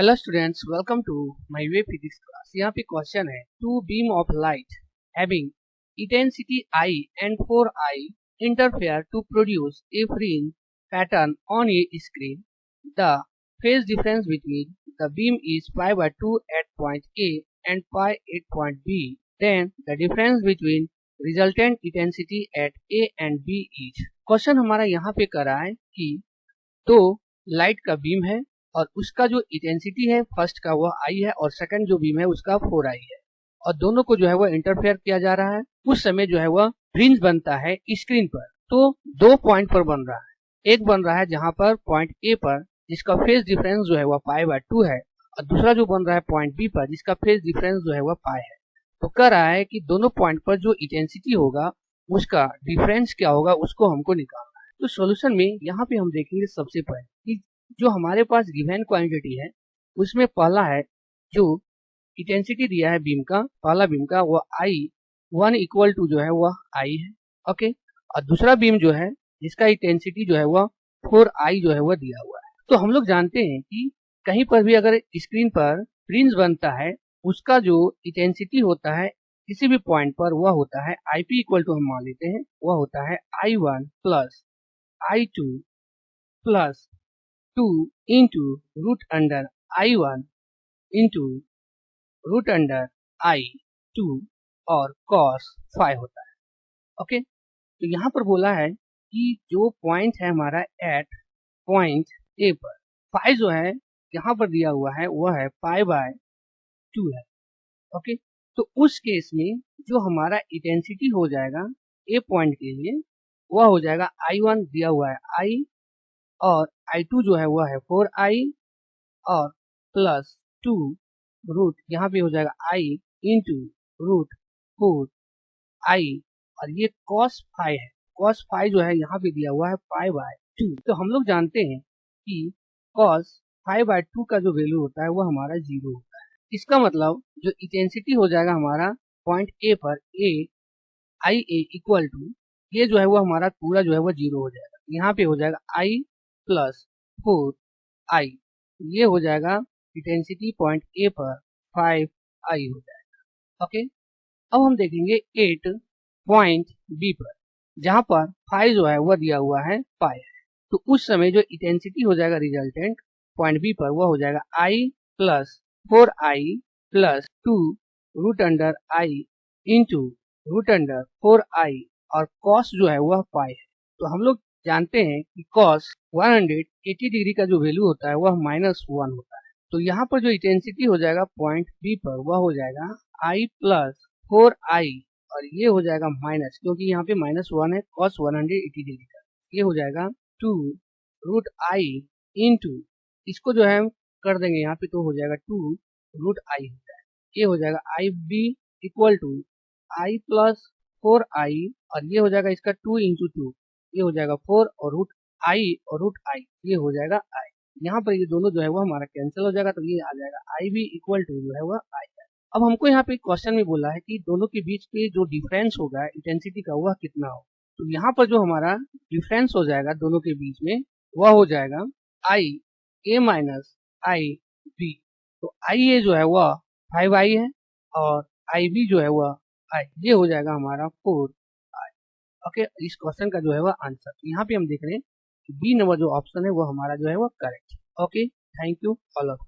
Hello students, welcome to my way physics class. यहाँ पे question है, two beam of light having intensity I and 4I interfere to produce a fringe pattern on a screen. The phase difference between the beam is pi/2 at point A and pi at point B. Then the difference between resultant intensity at A and B is. Question हमारा यहाँ पे करा है कि तो light का beam है और उसका जो इंटेंसिटी है फर्स्ट का वह I है और सेकंड जो बीम है उसका 4I है और दोनों को जो है वह इंटरफेयर किया जा रहा है। उस समय जो है वह फ्रिंज बनता है स्क्रीन पर। तो दो पॉइंट पर बन रहा है, एक बन रहा है जहां पर पॉइंट ए पर जिसका फेज डिफरेंस जो है वह pi/2 है और दूसरा जो बन रहा है पॉइंट बी पर जिसका फेज डिफरेंस जो है वह पाई है। तो कह रहा है कि दोनों पॉइंट पर जो इंटेंसिटी होगा उसका डिफरेंस क्या होगा उसको हमको निकालना है। तो सॉल्यूशन में यहाँ पे हम देखेंगे सबसे पहले कि जो हमारे पास गिवन क्वांटिटी है उसमें पहला है जो इंटेंसिटी दिया है बीम का, पहला बीम का वो I1 इक्वल टू जो है वह I है, ओके। और दूसरा बीम जो है जिसका इंटेंसिटी जो है वह 4I जो है वह दिया हुआ है। तो हम लोग जानते हैं कि कहीं पर भी अगर स्क्रीन पर फ्रिंज बनता है उसका जो इंटेंसिटी होता है किसी भी पॉइंट पर वह होता है IP इक्वल टू हम मान लेते हैं वह होता है I1 plus I2 plus 2 into root under I1 into root under I2 और cos phi होता है, ओके। तो यहाँ पर बोला है कि जो पॉइंट है हमारा एट पॉइंट ए पर phi जो है यहाँ पर दिया हुआ है वह है pi/2 है, ओके। तो उस केस में जो हमारा इंटेंसिटी हो जाएगा ए पॉइंट के लिए वह हो जाएगा I1 दिया हुआ है I और I2 जो है वह है 4I और प्लस 2 रूट यहाँ पे हो जाएगा I इंटू रूट 4I और ये cos phi है। cos phi जो है यहाँ पे दिया हुआ है pi/2। तो हम लोग जानते हैं कि cos phi/2 का जो वैल्यू होता है वो हमारा 0 होता है। इसका मतलब जो इंटेंसिटी हो जाएगा हमारा पॉइंट ए पर IA इक्वल टू ये जो है वो हमारा पूरा जो है वो 0 हो जाएगा। यहाँ पे हो जाएगा I प्लस 4I, ये हो जाएगा इंटेंसिटी पॉइंट ए पर 5I हो जाएगा, ओके। अब हम देखेंगे 8 पॉइंट बी पर जहां पर phi जो है वह दिया हुआ है पाई है। तो उस समय जो इंटेंसिटी हो जाएगा रिजल्टेंट पॉइंट बी पर वह हो जाएगा I plus 4I plus 2 root under I into root under 4I और cos जो है वह पाई है। तो हम लोग जानते हैं कि cos 180 डिग्री का जो वैल्यू होता है वह -1 होता है। तो यहाँ पर जो इंटेंसिटी हो जाएगा पॉइंट बी पर वह हो जाएगा I प्लस 4I और ये हो जाएगा माइनस, क्योंकि यहाँ पे -1 है cos 180 डिग्री का, ये हो जाएगा 2 रूट I इंटू इसको जो है हम कर देंगे यहाँ पे तो हो जाएगा 2 रूट I हो जाएगा, ये हो जाएगा IB equal to I plus 4I और ये हो जाएगा इसका 2 इंटू 2, ये हो जाएगा 4 और रूट I ये हो जाएगा I। यहाँ पर ये दोनों जो है वो हमारा कैंसिल हो जाएगा तो ये आ जाएगा IB इक्वल टू जो है वह I। अब हमको यहाँ पे क्वेश्चन में बोला है कि दोनों के बीच पे जो डिफरेंस होगा इंटेंसिटी का वह कितना हो। तो यहाँ पर जो हमारा डिफरेंस हो जाएगा दोनों के बीच में वह हो जाएगा IA माइनस IB। तो IA जो है वह 5I है और IB जो है वह I, ये हो जाएगा हमारा 4I, ओके। इस क्वेश्चन का जो है वह आंसर यहाँ पे हम देख रहे हैं कि बी नंबर जो ऑप्शन है वो हमारा जो है वह correct, okay. Thank you all of.